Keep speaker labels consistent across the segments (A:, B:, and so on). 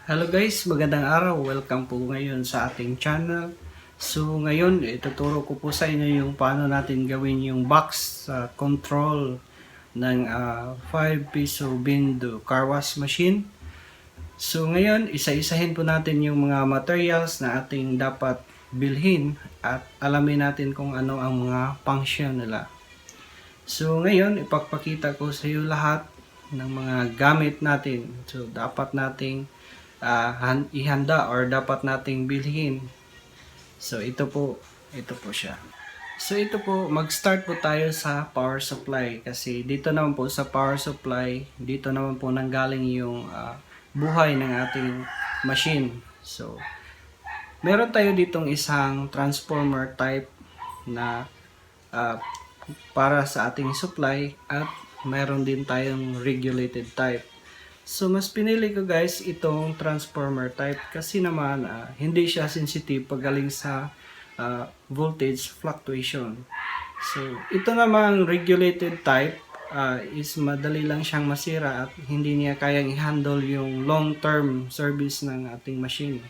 A: Hello guys, magandang araw. Welcome po ngayon sa ating channel. So ngayon, ituturo ko po sa inyo yung paano natin gawin yung box control ng 5 piso Bindo car wash machine. So ngayon, isa-isahin po natin yung mga materials na ating dapat bilhin at alamin natin kung ano ang mga function nila. So ngayon, ipapakita ko sa iyo lahat ng mga gamit natin. So dapat nating ihanda or dapat nating bilhin. So ito po siya. So ito po, mag-start po tayo sa power supply kasi dito naman po sa power supply, dito naman po nanggaling yung buhay ng ating machine. So meron tayo ditong isang transformer type na uh, para sa ating supply at meron din tayong regulated type. So mas pinili ko guys itong transformer type kasi naman hindi siya sensitive pagaling sa voltage fluctuation. So ito namang regulated type is madali lang siyang masira at hindi niya kayang i-handle yung long-term service ng ating machine.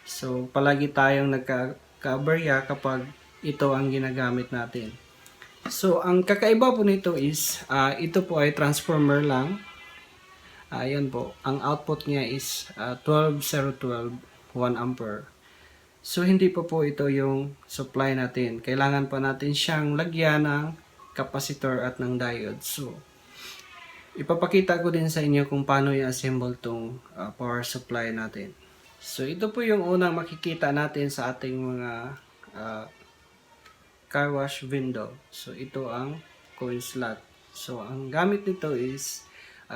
A: So palagi tayong nagka-aberya kapag ito ang ginagamit natin. So ang kakaiba po nito is ito po ay transformer lang. Ayan po, ang output niya is 12,012 1 ampere. So hindi po ito yung supply natin. Kailangan pa natin siyang lagyan ng capacitor at ng diode. So ipapakita ko din sa inyo kung paano i-assemble tong power supply natin. So ito po yung unang makikita natin sa ating mga car wash window. So ito ang coin slot. So ang gamit nito is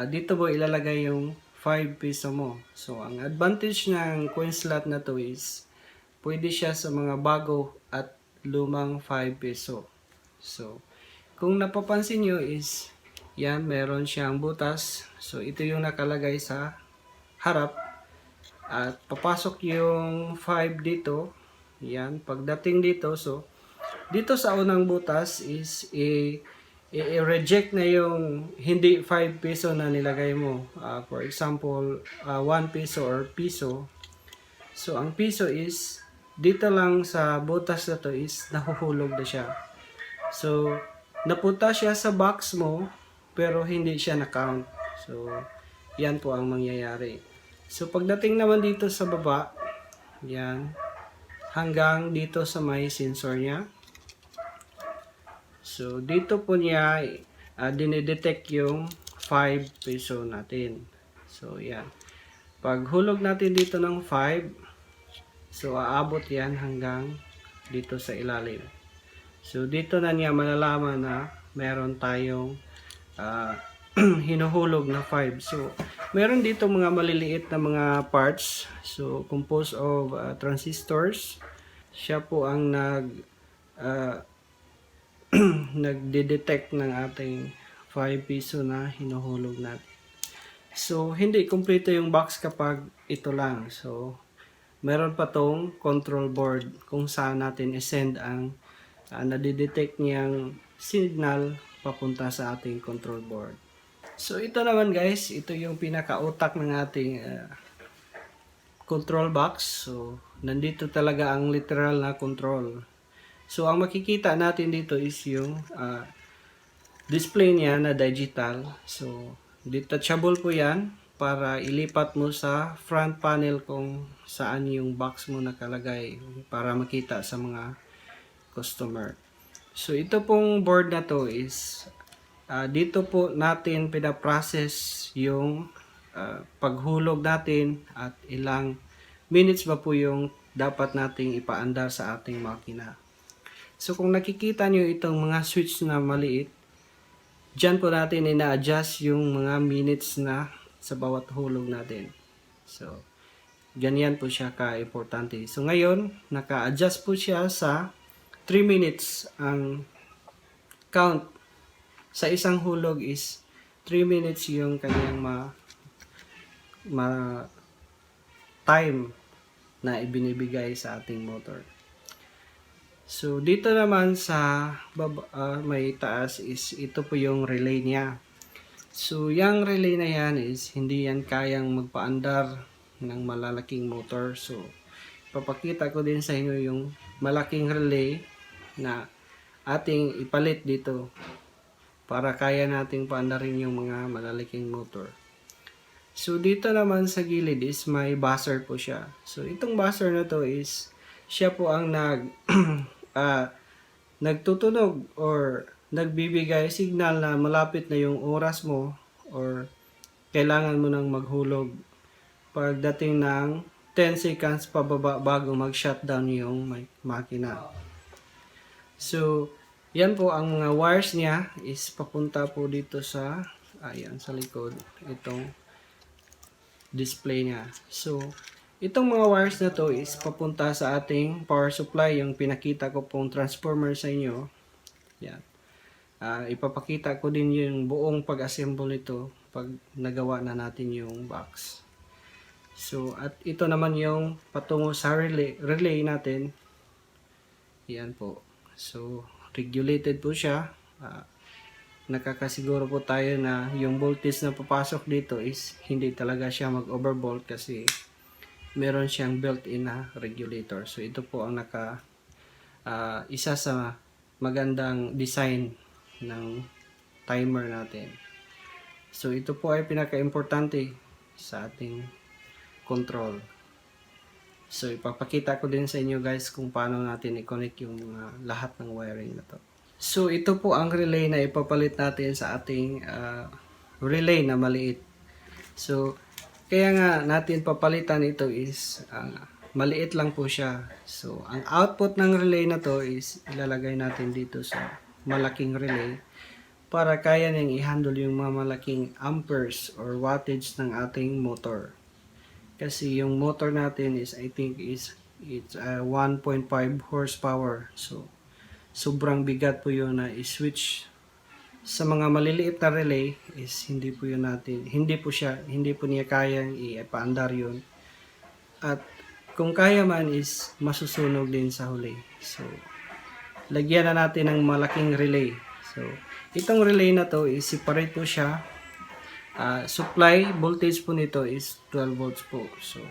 A: dito mo ilalagay yung 5 piso mo. So ang advantage ng coin slot na to is pwede siya sa mga bago at lumang 5 piso. So kung napapansin nyo is yan, meron siyang butas. So ito yung nakalagay sa harap at papasok yung 5 dito. Yan, pagdating dito, so dito sa unang butas is i-reject na yung hindi 5 piso na nilagay mo. For example, 1 piso or piso. So, ang piso is, dito lang sa butas na to is nahuhulog na siya. So, napunta siya sa box mo, pero hindi siya na-count. So, yan po ang mangyayari. So, pagdating naman dito sa baba, yan, hanggang dito sa may sensor niya. So, dito po niya dinidetect yung 5 peso natin. So, yan. Pag hulog natin dito ng 5, so, aabot yan hanggang dito sa ilalim. So, dito na niya malalaman na meron tayong hinuhulog na 5. So, meron dito mga maliliit na mga parts. So, composed of transistors. Siya po ang nagde-detect ng ating 5 piso na hinuhulog natin. So, hindi kumpleto yung box kapag ito lang. So, meron pa tong control board kung saan natin i-send ang nadidetect niyang signal papunta sa ating control board. So, ito naman guys, ito yung pinaka-utak ng ating control box. So, nandito talaga ang literal na control. So, ang makikita natin dito is yung display niya na digital. So, detachable po yan para ilipat mo sa front panel kung saan yung box mo nakalagay para makita sa mga customer. So, ito pong board na to is dito po natin pinaprocess yung paghulog natin at ilang minutes ba po yung dapat nating ipaandar sa ating makina. So kung nakikita nyo itong mga switch na maliit, dyan po natin ina-adjust yung mga minutes na sa bawat hulog natin. So, ganyan po siya ka-importante. So ngayon, naka-adjust po siya sa 3 minutes. Ang count sa isang hulog is 3 minutes yung kanyang time na ibinibigay sa ating motor. So, dito naman sa may taas is ito po yung relay niya. So, yung relay na yan is hindi yan kayang magpaandar ng malalaking motor. So, papakita ko din sa inyo yung malaking relay na ating ipalit dito para kaya nating paandarin yung mga malalaking motor. So, dito naman sa gilid is may buzzer po siya. So, itong buzzer na to is siya po ang nagtutunog or nagbibigay signal na malapit na yung oras mo or kailangan mo nang maghulog pagdating ng 10 seconds pababa bago mag-shutdown yung makina. So, yan po ang mga wires niya is papunta po dito sa sa likod itong display niya. So, itong mga wires na to is papunta sa ating power supply, yung pinakita ko pong transformer sa inyo. Yan. Ipapakita ko din yung buong pag-assemble nito pag nagawa na natin yung box. So, at ito naman yung patungo sa relay natin. Yan po. So, regulated po siya. Nakakasiguro po tayo na yung voltage na papasok dito is hindi talaga siya mag-overvolt kasi meron siyang built-in na regulator. So, ito po ang isa sa magandang design ng timer natin. So, ito po ay pinaka-importante sa ating control. So, ipapakita ko din sa inyo guys kung paano natin i-connect yung lahat ng wiring na to. So, ito po ang relay na ipapalit natin sa ating relay na maliit. So, kaya nga natin papalitan ito is maliit lang po siya. So, ang output ng relay na to is ilalagay natin dito sa malaking relay para kaya niyang i-handle yung mga malaking amperes or wattage ng ating motor. Kasi yung motor natin is I think it's 1.5 horsepower. So, sobrang bigat po yun na i-switch sa mga maliliit na relay is hindi po niya kayang ipaandar yun. At kung kaya man is masusunog din sa huli. So, lagyan na natin ng malaking relay. So, itong relay na to is separate po siya. Supply voltage po nito is 12 volts po. So,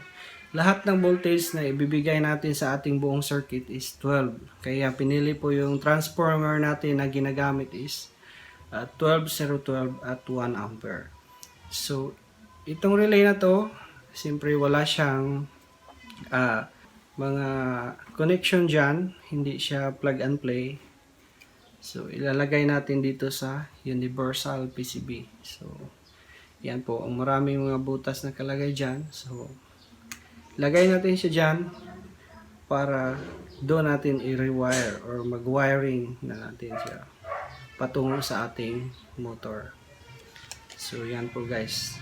A: lahat ng voltage na ibibigay natin sa ating buong circuit is 12. Kaya pinili po yung transformer natin na ginagamit is 12-012 at 1 ampere. So, itong relay na to, siyempre wala siyang mga connection dyan. Hindi siya plug and play. So, ilalagay natin dito sa universal PCB. So, yan po. Ang maraming mga butas na kalagay dyan. So, lagay natin siya dyan para doon natin i-rewire or mag-wiring na natin siya patungo sa ating motor. So, yan po guys.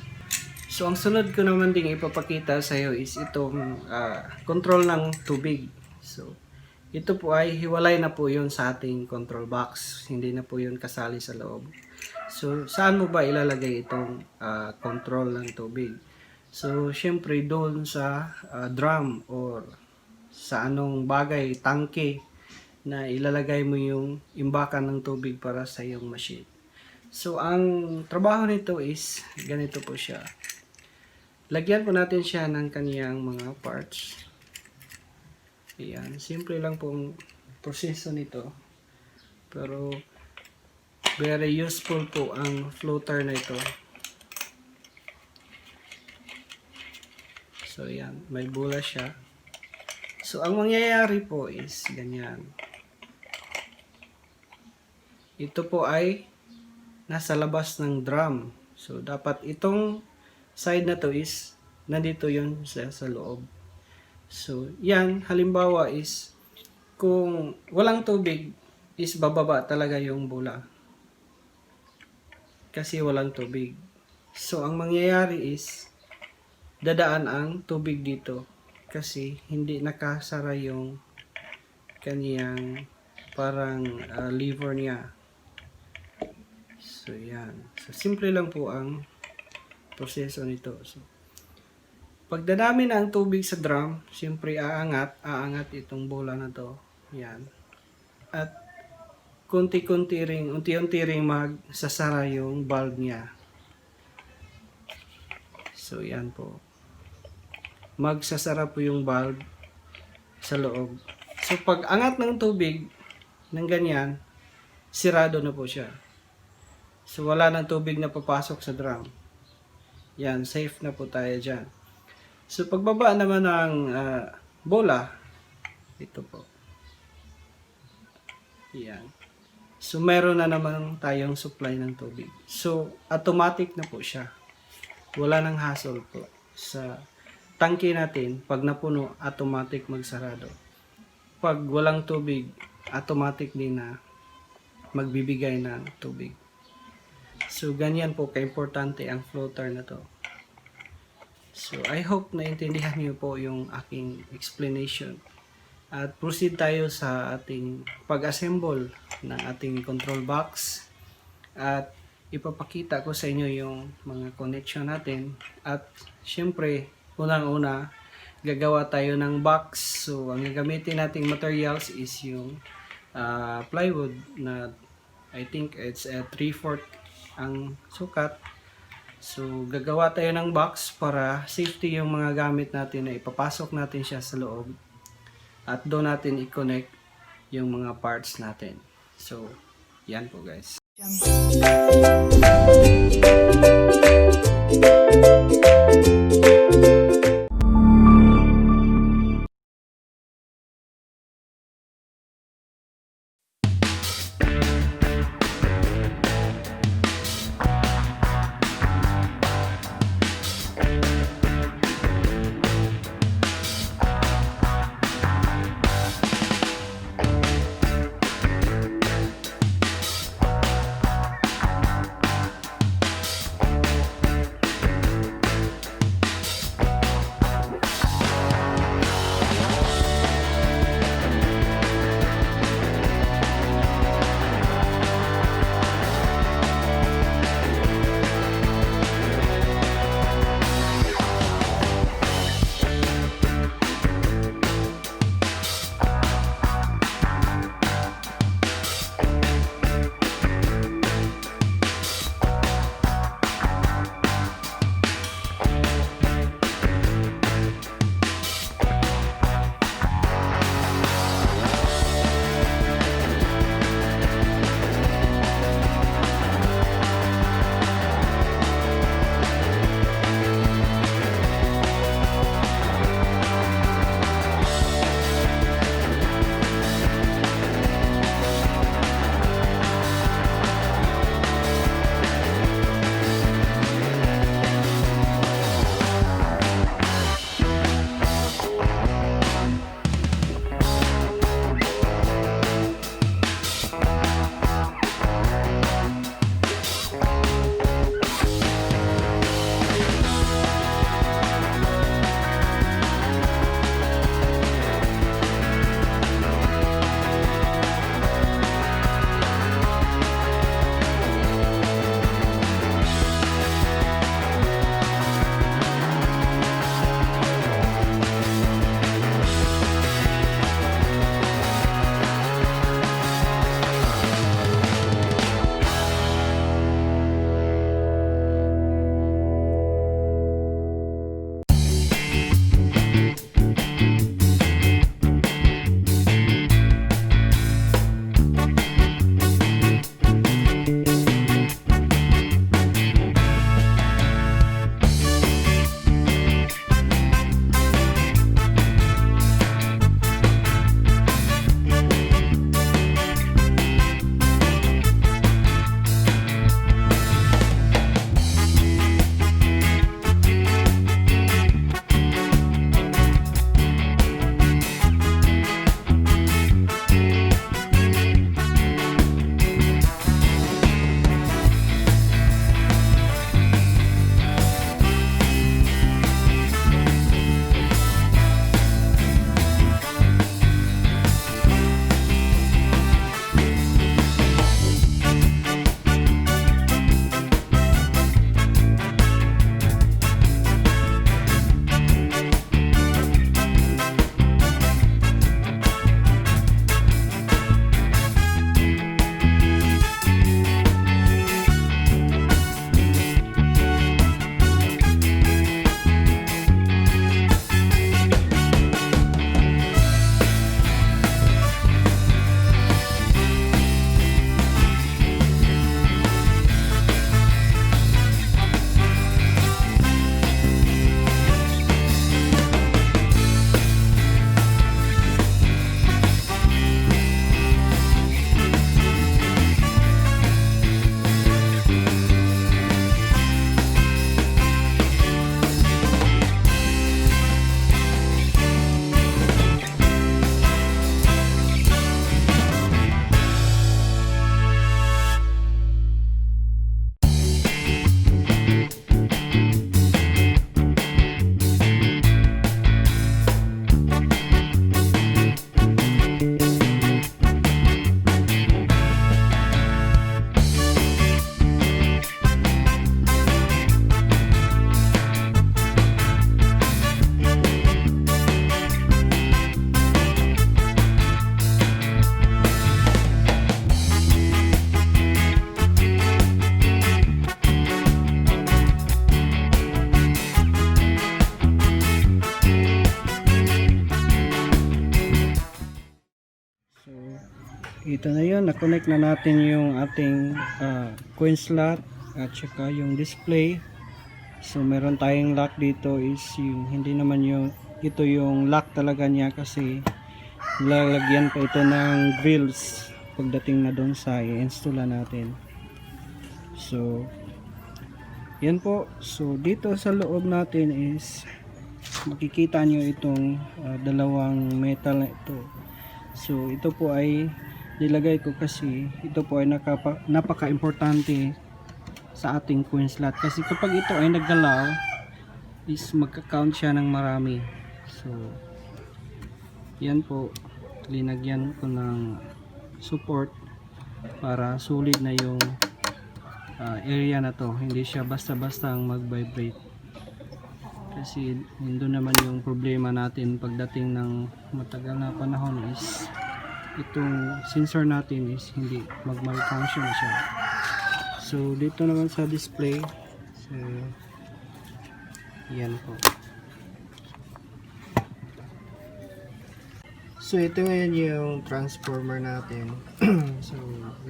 A: So, ang sunod ko naman ding ipapakita sa iyo is itong control ng tubig. So, ito po ay hiwalay na po yun sa ating control box. Hindi na po yun kasali sa loob. So, saan mo ba ilalagay itong control ng tubig? So, syempre doon sa drum or sa anong bagay, tangke na ilalagay mo yung imbakan ng tubig para sa iyong machine. So, ang trabaho nito is ganito po siya. Lagyan po natin siya ng kaniyang mga parts. Ayan, simple lang pong proseso nito. Pero, very useful po ang floater na ito. So, yan. May bula siya. So, ang mangyayari po is ganyan. Ito po ay nasa labas ng drum. So, dapat itong side na to is nandito yun sa loob. So, yan. Halimbawa is kung walang tubig is bababa talaga yung bula. Kasi walang tubig. So, ang mangyayari is dadaan ang tubig dito kasi hindi nakasara yung kaniyang parang lever niya. So, yan. So, simple lang po ang proseso nito. So, pagdadami na ang tubig sa drum, siyempre aangat itong bola na to. Yan. At unti-unti ring magsasara yung valve niya. So, yan po. magsasara po yung valve sa loob. So pag angat ng tubig ng ganyan, sirado na po siya. So wala nang tubig na papasok sa drum. Yan, safe na po tayo dyan. So pagbaba naman ng bola, ito po. Yan. So meron na naman tayong supply ng tubig. So automatic na po siya. Wala nang hassle po. Sa tangke natin, pag napuno, automatic magsarado. Pag walang tubig, automatic din na magbibigay ng tubig. So ganyan po kaimportante ang floater na to. So I hope naintindihan niyo po yung aking explanation. At proceed tayo sa ating pag-assemble ng ating control box. At ipapakita ko sa inyo yung mga connection natin. At syempre, unang-una, gagawa tayo ng box. So ang gagamitin nating materials is yung plywood na I think it's a 3/4 ang sukat. So gagawa tayo ng box para safety yung mga gamit natin na ipapasok natin siya sa loob. At doon natin i-connect yung mga parts natin. So, yan po guys. ito na yun, na-connect na natin yung ating coin slot at saka yung display. So meron tayong lock dito, is yung hindi naman yung ito yung lock talaga niya, kasi lalagyan pa ito ng grills pagdating na doon sa i-install natin. So yan po. So dito sa loob natin is makikita nyo itong dalawang metal na ito. So ito po ay nilagay ko kasi ito po ay napaka-importante sa ating coin slot, kasi kapag ito ay naggalaw is magka-count siya ng marami. So yan po, linagyan ko ng support para solid na yung area na to, hindi siya basta-basta ang mag-vibrate, kasi hindi naman yung problema natin pagdating ng matagal na panahon is itong sensor natin is hindi mag-malfunction siya. So dito naman sa display, so yan po. So ito ngayon yung transformer natin. So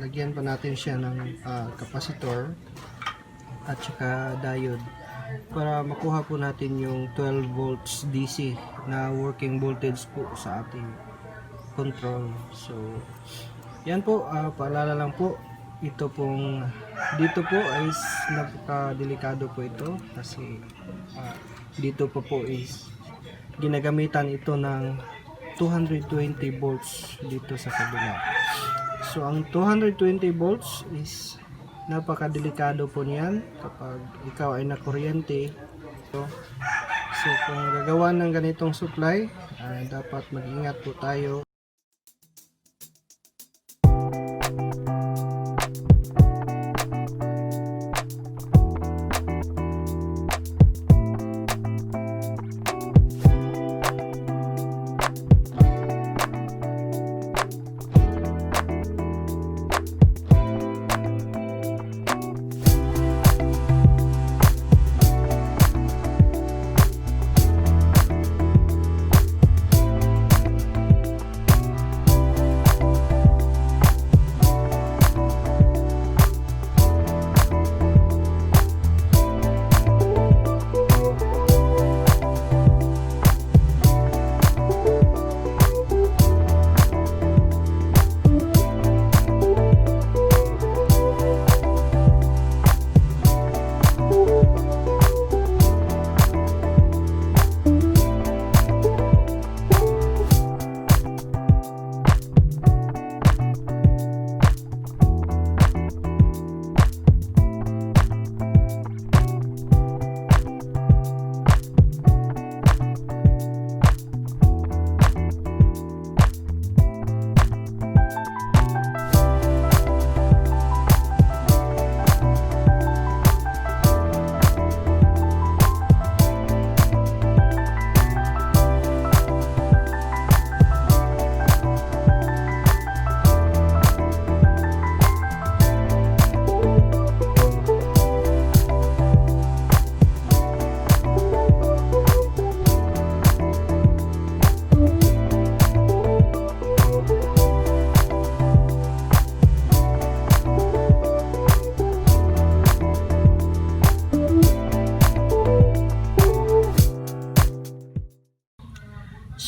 A: lagyan pa natin siya ng capacitor at saka diode para makuha po natin yung 12 volts DC na working voltage po sa ating control. So yan po, paalala lang po, ito pong dito po is napaka-delikado po ito, kasi dito po is ginagamitan ito ng 220 volts dito sa kabila. So ang 220 volts is napaka-delikado po niyan kapag ikaw ay nakuryente. So kung gagawa ng ganitong supply, dapat mag-ingat po tayo.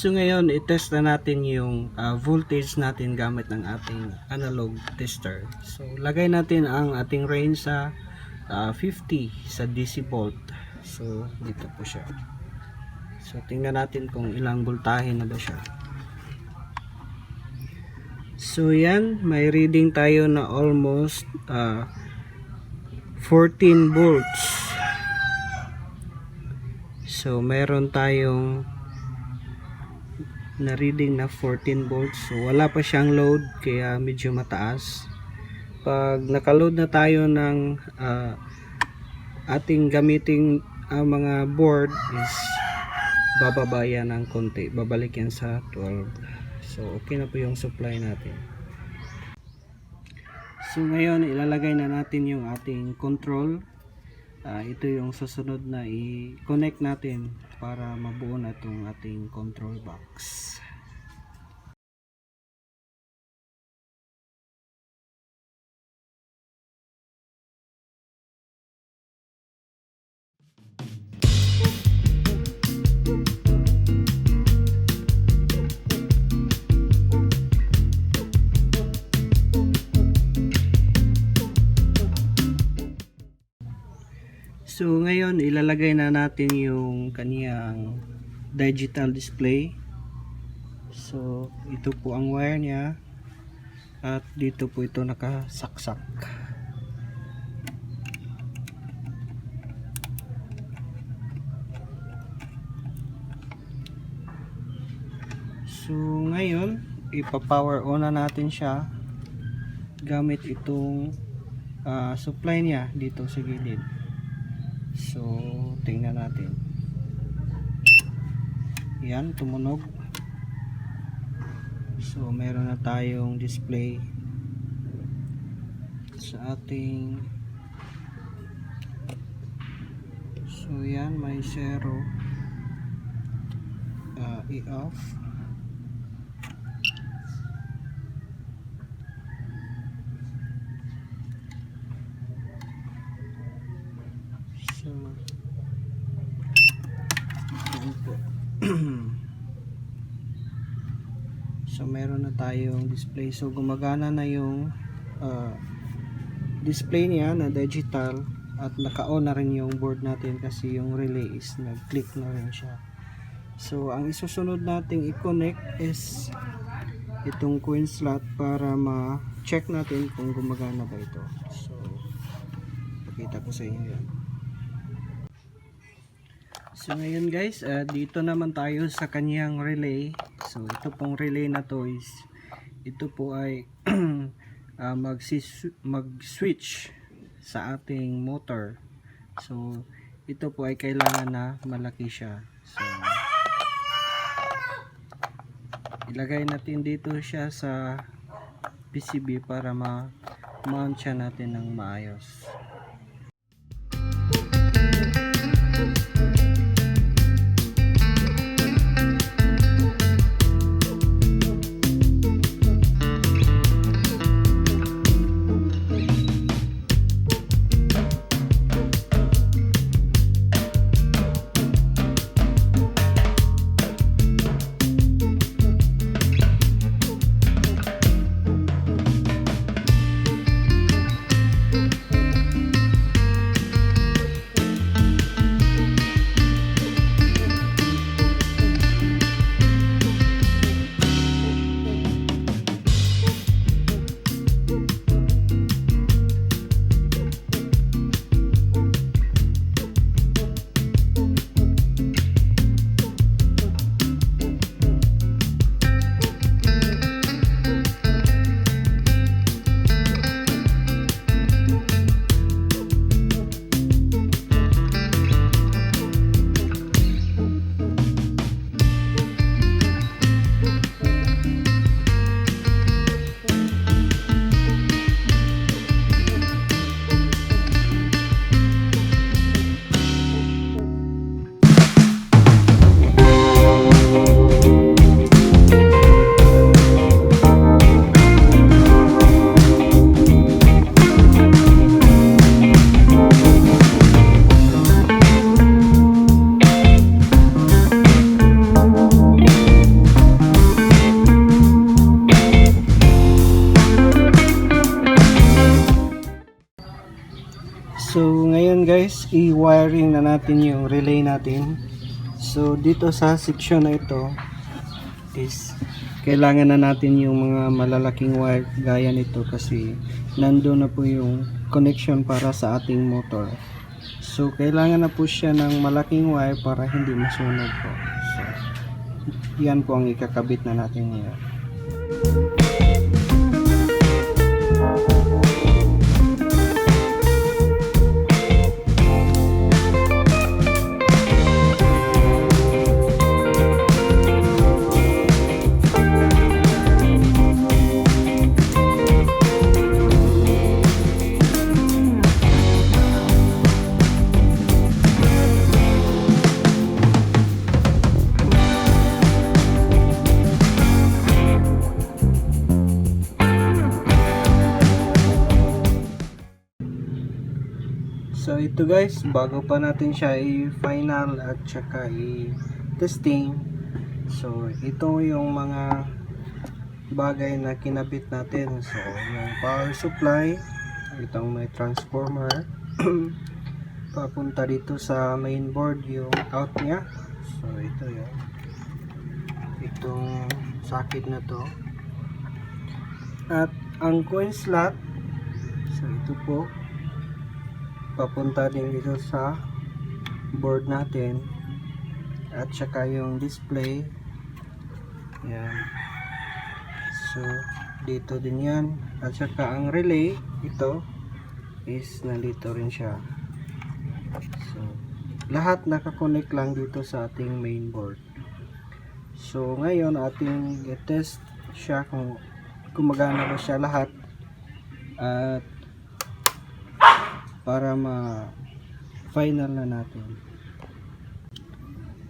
A: So ngayon, i-test na natin yung voltage natin gamit ng ating analog tester. So lagay natin ang ating range sa 50 sa DC volt. So dito po siya. So tingnan natin kung ilang voltahe na ba siya. So yan, may reading tayo na almost 14 volts. So meron tayong na reading na 14 volts. So wala pa siyang load, kaya medyo mataas. Pag nakaload na tayo ng ating gamiting mga board is bababa yan ng konti, babalik yan sa 12. So okay na po yung supply natin. So ngayon ilalagay na natin yung ating control. Ito yung susunod na i-connect natin para mabuo na itong ating control box. So ngayon ilalagay na natin yung kaniyang digital display. So ito po ang wire niya at dito po ito nakasaksak. So ngayon ipa-power on na natin siya gamit itong supply niya dito sa gilid. So tingnan natin. Yan, tumunog. So meron na tayong display sa ating, so yan, may 0, i-off. So yan po. So meron na tayong display. So gumagana na yung display niya na digital at naka-on na rin yung board natin kasi yung relay is nag-click na rin siya. So ang isusunod nating i-connect is itong coin slot para ma-check natin kung gumagana ba ito. So pakita ko sa inyo yan. So ngayon guys, dito naman tayo sa kanyang relay. So ito pong relay na to is, ito po ay mag-switch sa ating motor. So ito po ay kailangan na malaki siya. So ilagay natin dito siya sa PCB para ma-mount siya natin ng maayos. So ngayon guys, i-wiring na natin yung relay natin. So dito sa section na ito is kailangan na natin yung mga malalaking wire gaya nito kasi nandoon na po yung connection para sa ating motor. So kailangan na po siya ng malaking wire para hindi masunog po. So yan po ang ikakabit na natin ngayon. So ito guys, bago pa natin siya i-final at saka i-testing, so ito yung mga bagay na kinabit natin. So yung power supply, itong may transformer papunta dito sa mainboard yung out niya. So ito yun, itong socket na to, at ang coin slot, so ito po papunta din dito sa board natin, at saka yung display yan, so dito din yan, at saka ang relay ito is nandito rin siya. So lahat nakakonect lang dito sa ating mainboard. So ngayon ating i-test siya kung gumagana ba siya lahat, at para ma-final na natin.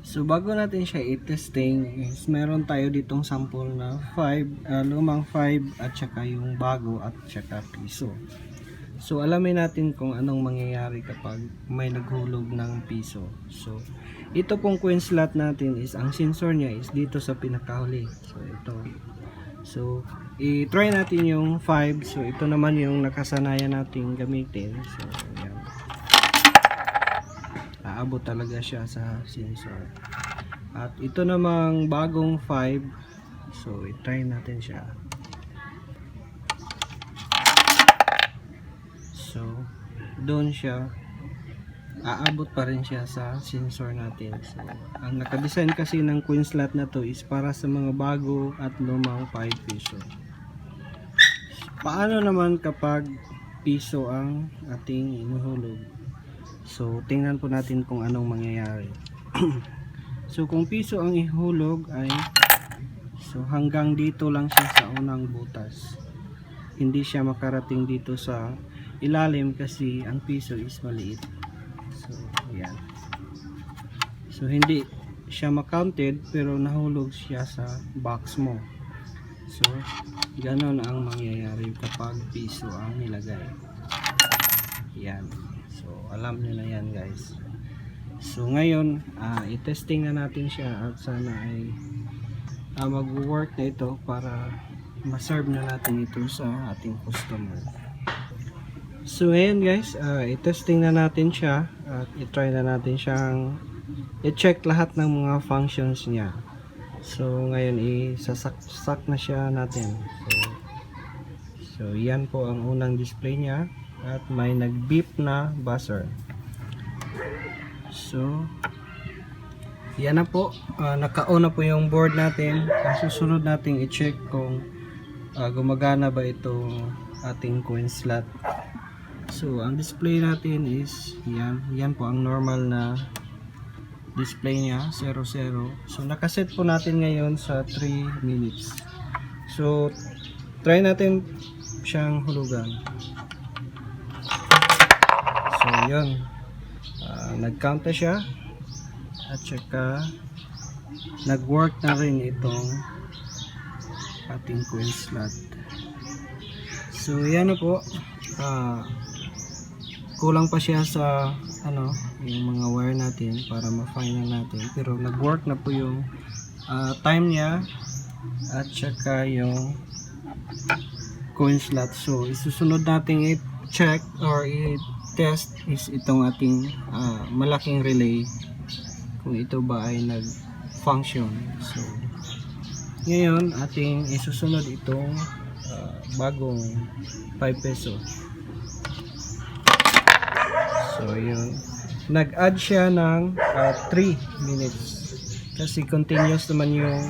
A: So bago natin siya i-testing is meron tayo ditong sample na lumang 5 at saka yung bago at saka piso. So alamin natin kung anong mangyayari kapag may naghulog ng piso. So ito pong coin slot natin is ang sensor niya is dito sa pinakahuli. So ito. So i-try natin yung 5. So ito naman yung nakasanayan nating gamitin. So ayan, aabot talaga siya sa sensor. At ito namang bagong 5. So i-try natin siya. So doon siya, aabot pa rin siya sa sensor natin. So ang nakadesign kasi ng coin slot na to is para sa mga bago at lumang 5 piso. Paano naman kapag piso ang ating inuhulog? So tingnan po natin kung anong mangyayari. So kung piso ang ihulog ay, so hanggang dito lang siya sa unang butas, hindi siya makarating dito sa ilalim kasi ang piso is maliit. So ayan, so hindi siya makounted pero nahulog siya sa box mo. So ganon ang mangyayari kapag piso ang nilagay. Yan, so alam nyo na yan guys. So ngayon i-testing na natin siya at sana ay mag-work na ito para ma-serve na natin ito sa ating customer. So ngayon guys, i-testing na natin siya at i-try na natin siyang i-check lahat ng mga functions niya. So ngayon isasak na siya natin. So yan po ang unang display niya at may nag-beep na buzzer. So yan na po, naka-on na po yung board natin. Ang susunod nating i-check kung gumagana ba itong ating coin slot. So ang display natin is yan po ang normal na display niya, 00. So nakaset po natin ngayon sa 3 minutes. So try natin siyang hulugan. So yun, nag-count na siya at saka nag-work na rin itong ating coin slot. So yan na po, kulang pa siya sa yung mga wire natin para ma-final natin, pero nag-work na po yung time niya at saka yung coin slot. So isusunod natin i-check or i-test is itong ating malaking relay, kung ito ba ay nag-function. So ngayon ating isusunod itong bagong 5 peso. So yun, nag-add siya ng 3 minutes kasi continuous naman yung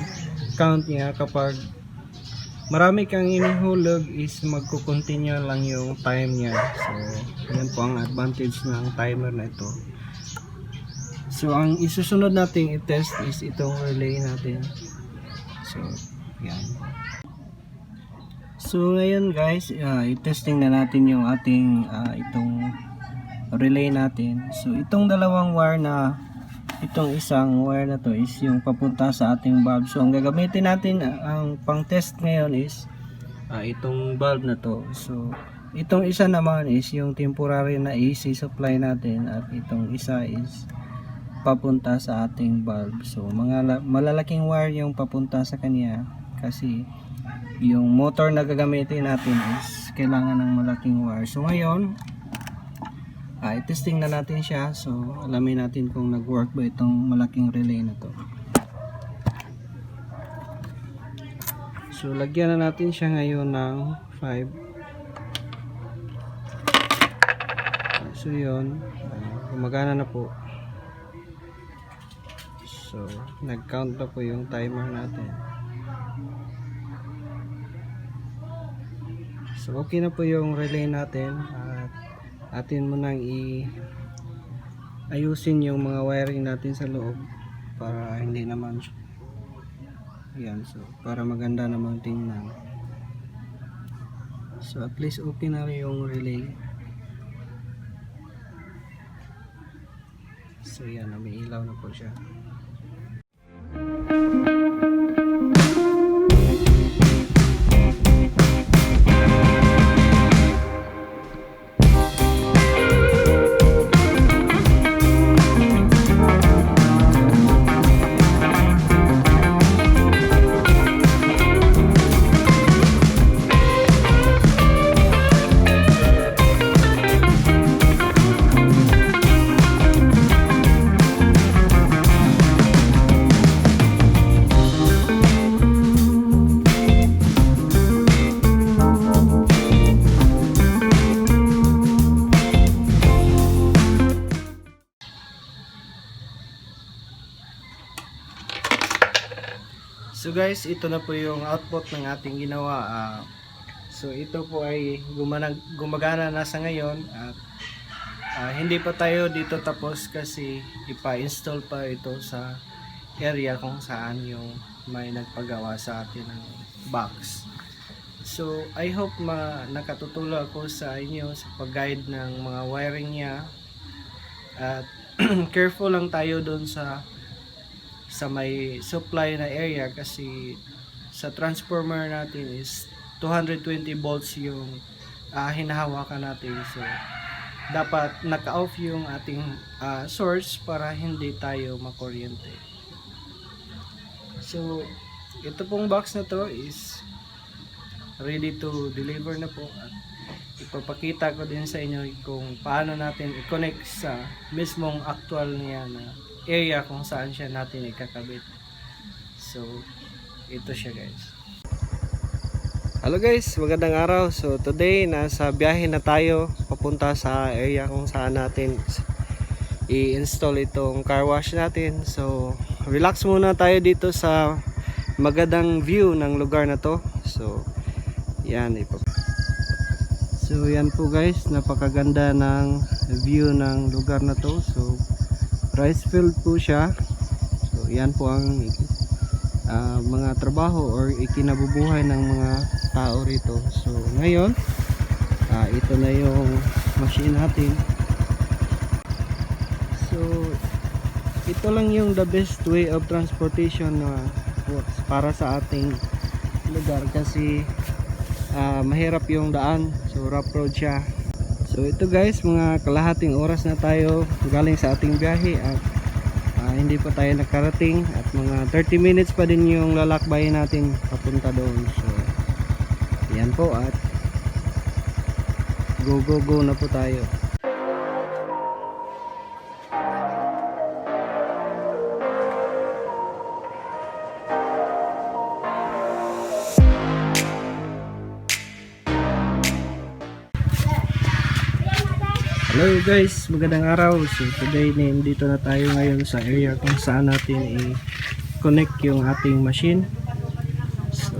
A: count niya. Kapag marami kang inihulog is magko-continue lang yung time niya. So yan po ang advantage ng timer na ito. So ang isusunod nating i-test is itong relay natin. So yan. So ngayon guys, i-testing na natin yung ating itong relay natin. So itong dalawang wire na, itong isang wire na to is yung papunta sa ating bulb. So ang gagamitin natin, ang pang test ngayon is itong bulb na to. So itong isa naman is yung temporary na AC supply natin, at itong isa is papunta sa ating bulb. So mga malalaking wire yung papunta sa kanya kasi yung motor na gagamitin natin is kailangan ng malaking wire. So ngayon i-testing na natin siya. So alamin natin kung nag-work ba itong malaking relay na to. So lagyan na natin siya ngayon ng 5. So yun, gumagana na po. So nag-count na po yung timer natin. So okay na po yung relay natin, at atin mo nang ayusin yung mga wiring natin sa loob para hindi naman yan, so para maganda naman tingnan. So at least okay na yung relay. So yan, may ilaw na po siya. So guys, ito na po yung output ng ating ginawa. So ito po ay gumagana na sa ngayon, at hindi pa tayo dito tapos kasi ipa-install pa ito sa area kung saan yung may nagpagawa sa atin ng box. So I hope nakatutulong ako sa inyo sa pag-guide ng mga wiring niya, at careful lang tayo doon sa may supply na area, kasi sa transformer natin is 220 volts yung hinahawakan natin. So dapat naka-off yung ating source para hindi tayo makuryente. So ito pong box na to is ready to deliver na po, at ipapakita ko din sa inyo kung paano natin i-connect sa mismong actual niya na area kung saan siya natin ikakabit. So ito siya guys. Hello guys, magandang araw. So today nasa biyahe na tayo papunta sa area kung saan natin i-install itong car wash natin. So relax muna tayo dito sa magandang view ng lugar na to. So yan, so yan po guys, napakaganda ng view ng lugar na to. So rice field po siya. So yan po ang mga trabaho or ikinabubuhay ng mga tao rito. So ngayon ito na yung machine natin. So ito lang yung the best way of transportation para sa ating lugar, kasi mahirap yung daan. So rough road siya. So ito guys, mga kalahating oras na tayo galing sa ating biyahe, at hindi pa tayo nakarating, at mga 30 minutes pa din yung lalakbayin natin papunta doon. So yan po, at go na po tayo. Hello guys, magandang araw. So today dito na tayo ngayon sa area kung saan natin i-connect yung ating machine. So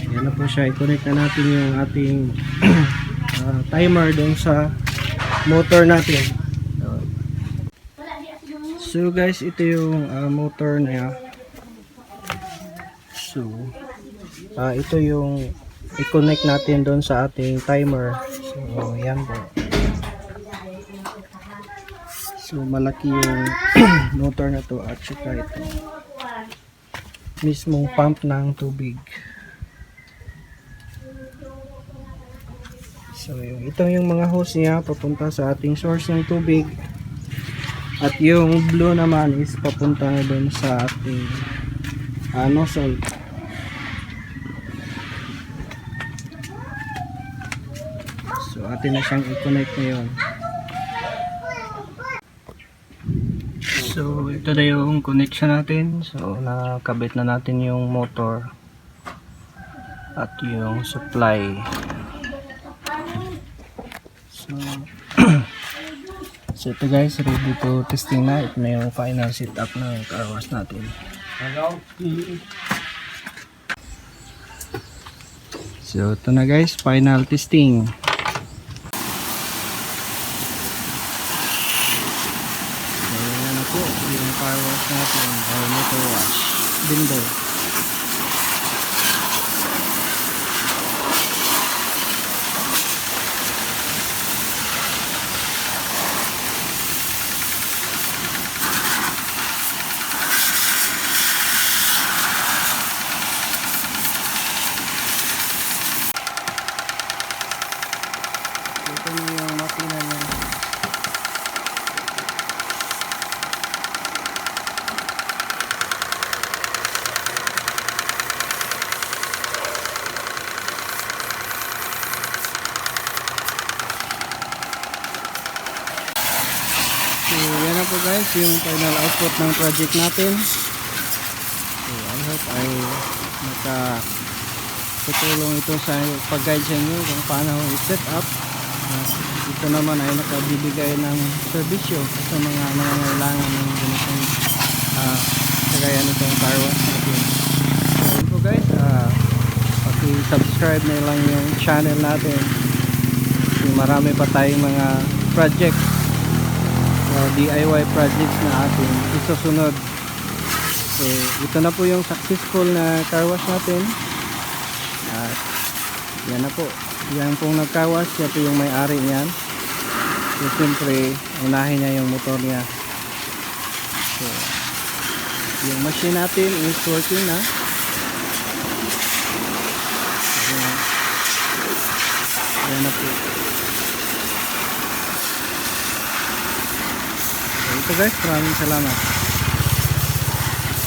A: yan na po siya, i-connect na natin yung ating timer doon sa motor natin. So guys, ito yung motor niya. So ito yung i-connect natin doon sa ating timer. So yan po. So malaki yung motor na to, at saka ito mismong pump ng tubig. So ito yung mga hose niya papunta sa ating source ng tubig, at yung blue naman is papunta na doon sa ating nozzle. So atin na siyang i-connect ngayon. So ito na yung connection natin. So nakabit na natin yung motor at yung supply. So so ito guys, ready to testing na. Ito na yung final setup ng car wash natin. So ito na guys, final testing. So yan na po yung car wash natin, or motor wash, bindo. Ito na yung makina niya. So yan na po guys yung final output ng project natin. So I hope ay makatulong ito sa pag-guide sa inyo kung paano i-set up. Ito naman ay nakabibigay ng serbisyo sa mga nangangailangan ng ganitong kagaya nitong car wash natin. So yun po guys, paki-subscribe na lang yung channel natin. So, marami pa tayong mga projects, DIY projects na ating isusunod. So ito na po yung successful na car wash natin. At yan na po, yan pong nagkawas, yan po yung may-ari niyan. So siyempre unahin niya yung motor niya. So yung machine natin is working na. Yan na po. So ito guys, maraming salamat.